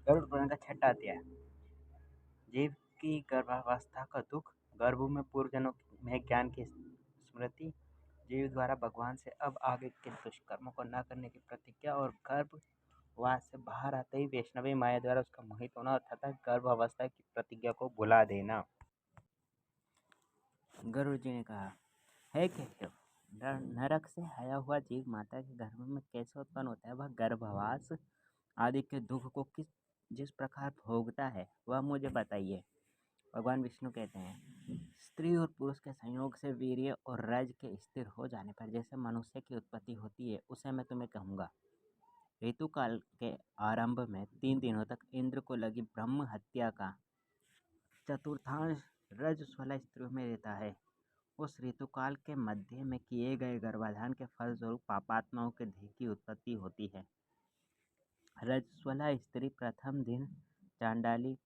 गरुड़ पुराण का छठा अध्याय। जीव की गर्भावस्था का दुख, गर्भ में पूर्वजन्मों में ज्ञान की स्मृति, जीव द्वारा भगवान से अब आगे के दुष्कर्मों को न करने की प्रतिज्ञा और गर्भवास से बाहर आते ही वैष्णवी माया द्वारा उसका मोहित होना तथा गर्भावस्था की प्रतिज्ञा को भुला देना। गरुड़ जी ने कहा, हे केशव, नरक से आया हुआ जीव माता के गर्भ में कैसे उत्पन्न होता है? वह गर्भवास आदि के दुख को जिस प्रकार भोगता है वह मुझे बताइए। भगवान विष्णु कहते हैं, स्त्री और पुरुष के संयोग से वीर्य और रज के स्थिर हो जाने पर जैसे मनुष्य की उत्पत्ति होती है उसे मैं तुम्हें कहूँगा। ऋतुकाल के आरंभ में 3 दिनों तक इंद्र को लगी ब्रह्म हत्या का चतुर्थांश रजस्वला स्त्रियों में रहता है। उस ऋतुकाल के मध्य में किए गए गर्भाधान के फलस्वरूप पापात्माओं के देह की उत्पत्ति होती है। रजस्वला स्त्री प्रथम दिन चांडाली,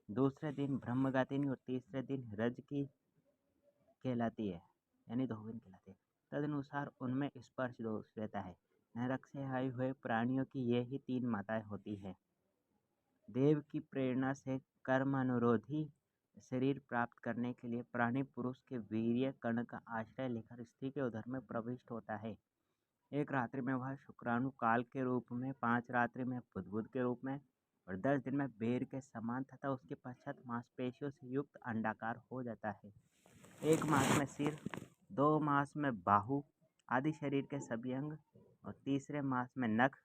दूसरे दिन ब्रह्मगातिनी और तीसरे दिन रज की कहलाती है, यानी धोबिन कहलाती है। तदनुसार उनमें स्पर्श दोष रहता है। नरक से आए हुए प्राणियों की यही 3 माताएं होती हैं। देव की प्रेरणा से कर्मानुरोधी शरीर प्राप्त करने के लिए प्राणी पुरुष के वीर्य कण का आश्रय लेकर स्त्री के उदर में प्रविष्ट होता है। एक रात्रि में वह शुक्राणु काल के रूप में, 5 रात्रि में बुद्बुद के रूप में और 10 दिन में बेर के समान तथा उसके पश्चात मांसपेशियों से युक्त अंडाकार हो जाता है। 1 मास में सिर, 2 मास में बाहु आदि शरीर के सभी अंग और तीसरे मास में नख,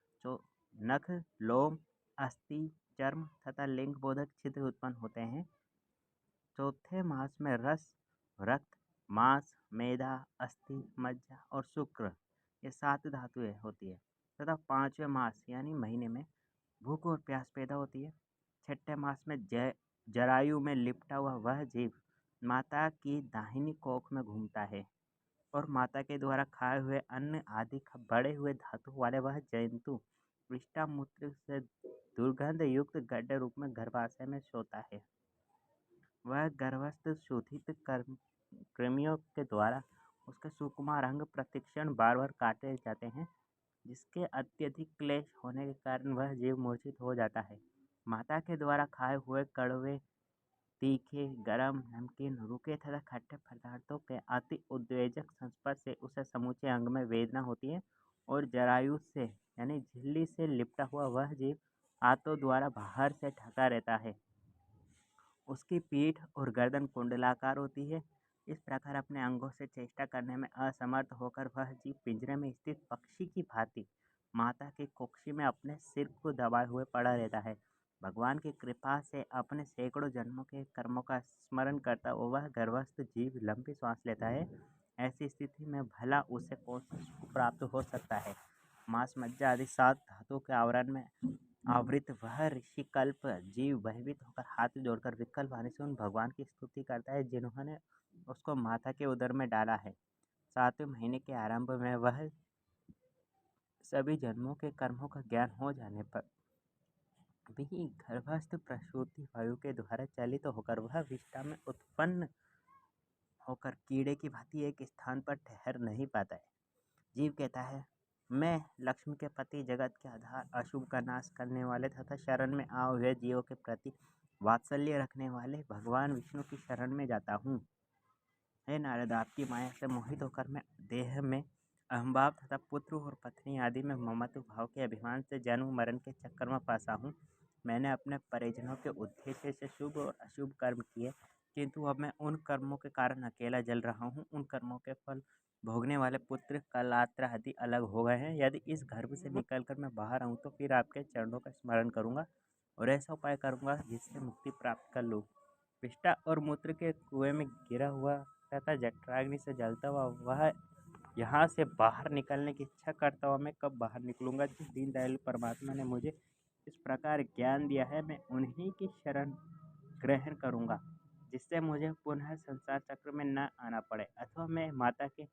लोम, अस्थि, चर्म तथा लिंग बोधक छिद्र उत्पन्न होते हैं। चौथे मास में रस, रक्त, मांस, मेदा, अस्थि, मज्जा और शुक्र, ये 7 धातुएं होती है तथा 5वें मास यानी महीने में भूख और प्यास पैदा होती है। 6ठे मास में जरायु में लिपटा हुआ वह जीव माता की दाहिनी कोख में घूमता है और माता के द्वारा खाए हुए अन्न आदि बड़े हुए धातु वाले वह जंतु पृष्ठामूत्र से दुर्गंध युक्त गड्ढे रूप में गर्भाशय में सोता है। वह गर्भस्थ शोधित कृमियों के द्वारा उसके सुकुमार अंग प्रतिक्षण बार बार काटे जाते हैं, जिसके अत्यधिक क्लेश होने के कारण वह जीव मूर्छित हो जाता है। माता के द्वारा खाए हुए कड़वे, तीखे, गरम, नमकीन, रूखे तथा खट्टे पदार्थों के अति उद्वेजक संस्पर्श से उसे समूचे अंग में वेदना होती है और जरायु से यानी झिल्ली से लिपटा हुआ वह जीव हाथों द्वारा बाहर से ढका रहता है। उसकी पीठ और गर्दन कुंडलाकार होती है। इस प्रकार अपने अंगों से चेष्टा करने में असमर्थ होकर वह जीव पिंजरे में स्थित पक्षी की भांति माता की कुक्षी में अपने सिर को दबाए हुए पड़ा रहता है। भगवान की कृपा से अपने सैकड़ों जन्मों के कर्मों का स्मरण करता हुआ वह गर्भस्थ जीव लंबी सांस लेता है। ऐसी स्थिति में भला उसे कौन सा सुख प्राप्त हो सकता है? मांस, मज्जा आदि 7 धातुओं के आवरण में आवृत वह ऋषिकल्प जीव भयभीत होकर हाथ जोड़कर विकल वाणी से उन भगवान की स्तुति करता है जिन्होंने उसको माता के उदर में डाला है। 7वें महीने के आरंभ में वह सभी जन्मों के कर्मों का ज्ञान हो जाने पर भी गर्भस्थ प्रसूति वायु के द्वारा चलित होकर वह विष्ठा में उत्पन्न होकर कीड़े की भांति एक स्थान पर ठहर नहीं पाता है। जीव कहता है, मैं लक्ष्मी के पति, जगत के आधार, अशुभ का नाश करने वाले तथा शरण में आए हुए जीवों के प्रति वात्सल्य रखने वाले भगवान विष्णु की शरण में जाता हूँ। हे नारद, आपकी माया से मोहित होकर मैं देह में अहंभाव तथा पुत्र और पत्नी आदि में ममत्व भाव के अभिमान से जन्म मरण के चक्कर में फंसा हूँ। मैंने अपने परिजनों के उद्देश्य से शुभ और अशुभ कर्म किए, किंतु अब मैं उन कर्मों के कारण अकेला जल रहा हूँ। उन कर्मों के फल भोगने वाले पुत्र कलात्र आदि अलग हो गए हैं। यदि इस गर्भ से निकलकर मैं बाहर आऊँ तो फिर आपके चरणों का स्मरण करूँगा और ऐसा उपाय करूँगा जिससे मुक्ति प्राप्त कर लूँ। विष्ठा और मूत्र के कुएं में गिरा हुआ तथा जठराग्नि से जलता हुआ वह यहाँ से बाहर निकलने की इच्छा करता हुआ मैं कब बाहर निकलूँगा? जिस दीनदयालु परमात्मा ने मुझे इस प्रकार ज्ञान दिया है, मैं उन्हीं की शरण ग्रहण करूँगा, जिससे मुझे पुनः संसार चक्र में न आना पड़े। अथवा मैं माता के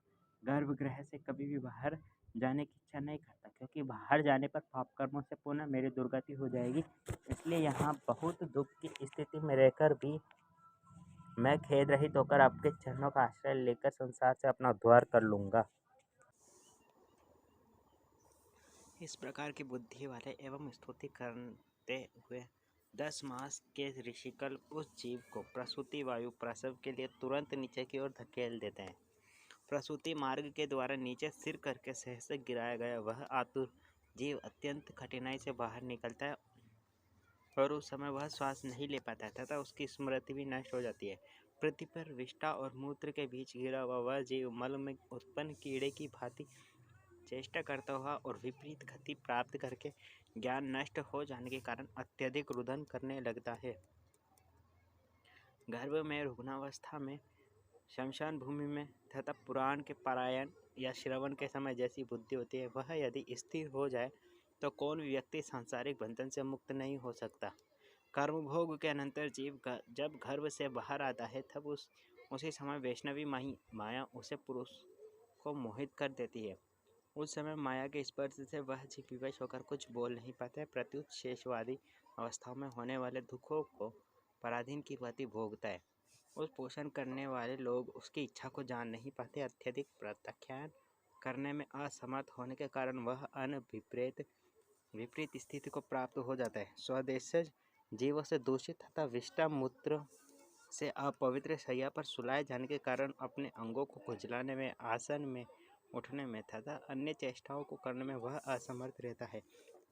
गर्भगृह से कभी भी बाहर जाने की इच्छा नहीं करता, क्योंकि बाहर जाने पर पाप कर्मों से पुनः मेरी दुर्गति हो जाएगी। इसलिए यहाँ बहुत दुख की स्थिति में रहकर भी मैं खेद रहित होकर आपके चरणों का आश्रय लेकर संसार से अपना उद्धार कर लूँगा। इस प्रकार की बुद्धि वाले एवं स्तुति करते हुए 10 मास के ऋषिकल उस जीव को प्रसूति वायु प्रसव के लिए तुरंत नीचे की ओर धकेल देते हैं। प्रसूति मार्ग के द्वारा नीचे सिर करके सहसा गिराया गया वह आतुर जीव अत्यंत कठिनाई से बाहर निकलता है और उस समय वह श्वास नहीं ले पाता है तथा उसकी स्मृति भी नष्ट हो जाती है। पृथ्वी पर विष्ठा और मूत्र के बीच गिरा हुआ वह जीव मल में उत्पन्न कीड़े की भांति चेष्टा करता हुआ और विपरीत गति प्राप्त करके ज्ञान नष्ट हो जाने के कारण अत्यधिक रुदन करने लगता है। गर्भ में रुग्णावस्था में, शमशान भूमि में तथा पुराण के पारायण या श्रवण के समय जैसी बुद्धि होती है वह यदि स्थिर हो जाए तो कौन व्यक्ति सांसारिक बंधन से मुक्त नहीं हो सकता। कर्मभोग के अनंतर जीव जब गर्भ से बाहर आता है तब उसी समय वैष्णवी माया उसे पुरुष को मोहित कर देती है। उस समय माया के स्पर्श से वह जीव विवश होकर कुछ बोल नहीं पाता है, प्रत्युत शेषवादी अवस्थाओं में होने वाले दुखों को पराधीन की भांति भोगता है। उस पोषण करने वाले लोग उसकी इच्छा को जान नहीं पाते। अत्यधिक प्रत्याख्यान करने में असमर्थ होने के कारण वह विपरीत स्थिति को प्राप्त हो जाता है। स्वदेशज जीवों से दूषित तथा विष्ठा मूत्र से अपवित्र शैया पर सुलाए जाने के कारण अपने अंगों को खुजलाने में, आसन में उठने में तथा अन्य चेष्टाओं को करने में वह असमर्थ रहता है।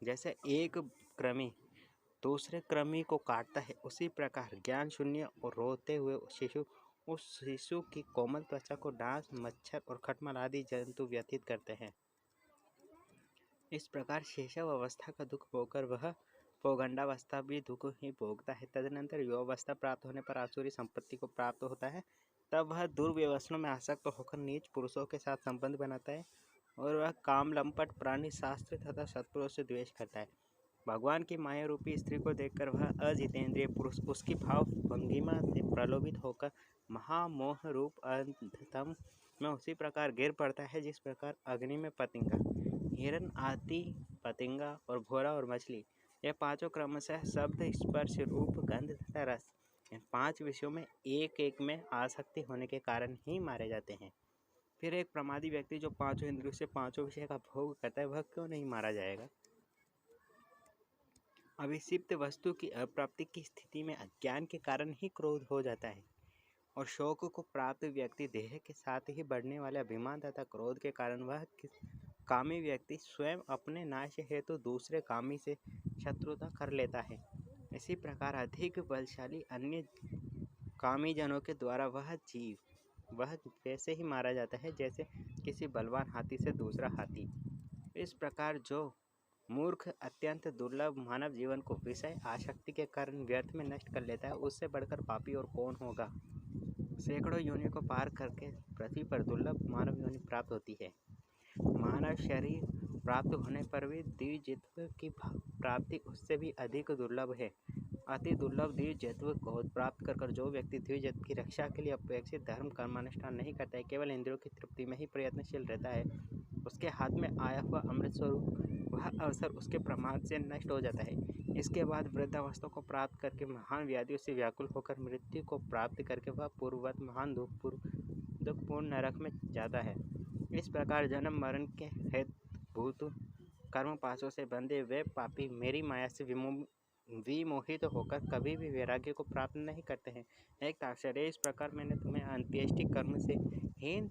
जैसे एक कृमि दूसरे कृमि को काटता है, उसी प्रकार ज्ञान शून्य और रोते हुए शिशु उस शिशु की कोमल त्वचा को डांस, मच्छर और खटमल आदि जंतु व्यथित करते हैं। इस प्रकार शैशव अवस्था का दुख भोगकर वह पौगंडावस्था भी दुख ही भोगता है। तदनंतर युवावस्था प्राप्त होने पर आसुरी संपत्ति को प्राप्त होता है। तब वह दुर्व्यसनों में आसक्त होकर नीच पुरुषों के साथ संबंध बनाता है और वह काम लंपट प्राणी, शास्त्र तथा सत्पुरुषों से द्वेष करता है। भगवान की माया रूपी स्त्री को देखकर वह अजितेंद्रिय पुरुष उसकी भाव भंगिमा से प्रलोभित होकर महामोह रूप अंधतम में उसी प्रकार गिर पड़ता है जिस प्रकार अग्नि में पतंगा, हिरण आदि पतंगा और भोरा और मछली, यह पांचों क्रमशः शब्द, स्पर्श, रूप, गंध तथा रस, इन 5 विषयों में एक में आसक्ति होने के कारण ही मारे जाते हैं। फिर एक प्रमादी व्यक्ति जो 5 इंद्रियों से 5 विषय का भोग करता है वह क्यों नहीं मारा जाएगा। अभिषिप्त वस्तु की अप्राप्ति की स्थिति में अज्ञान के कारण ही क्रोध हो जाता है और शोक को प्राप्त व्यक्ति देह के साथ ही बढ़ने वाले अभिमान तथा क्रोध के कारण वह कामी व्यक्ति स्वयं अपने नाश हेतु दूसरे कामी से शत्रुता कर लेता है। इसी प्रकार अधिक बलशाली अन्य कामी जनों के द्वारा वह वैसे ही मारा जाता है जैसे किसी बलवान हाथी से दूसरा हाथी। इस प्रकार जो मूर्ख अत्यंत दुर्लभ मानव जीवन को विषय आसक्ति के कारण व्यर्थ में नष्ट कर लेता है, उससे बढ़कर पापी और कौन होगा। सैकड़ों योनियों को पार करके पृथ्वी पर दुर्लभ मानव योनि प्राप्त होती है। मानव शरीर प्राप्त होने पर भी द्विजत्व की प्राप्ति उससे भी अधिक दुर्लभ है। अति दुर्लभ द्विजत्व को प्राप्त कर जो व्यक्ति द्विजत्व की रक्षा के लिए अपेक्षित धर्म कर्मानुष्ठान नहीं करता है, केवल इंद्रियों की तृप्ति में ही प्रयत्नशील रहता है, उसके हाथ में आया हुआ अमृत स्वरूप वह अवसर उसके प्रमाद से नष्ट हो जाता है। इसके बाद वृद्धावस्था को प्राप्त करके महान व्याधियों से व्याकुल होकर मृत्यु को प्राप्त करके वह पूर्ववत महान दुखपूर्ण नरक में जाता है। इस प्रकार जन्म मरण के हेतुभूत कर्म पाशों से बंधे वे पापी मेरी माया से विमोहित होकर कभी भी वैराग्य को प्राप्त नहीं करते हैं। एक तात्पर्य, इस प्रकार मैंने तुम्हें अंत्येष्टि कर्म से हीन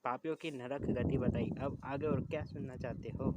पापियों की नरक गति बताई। अब आगे और क्या सुनना चाहते हो।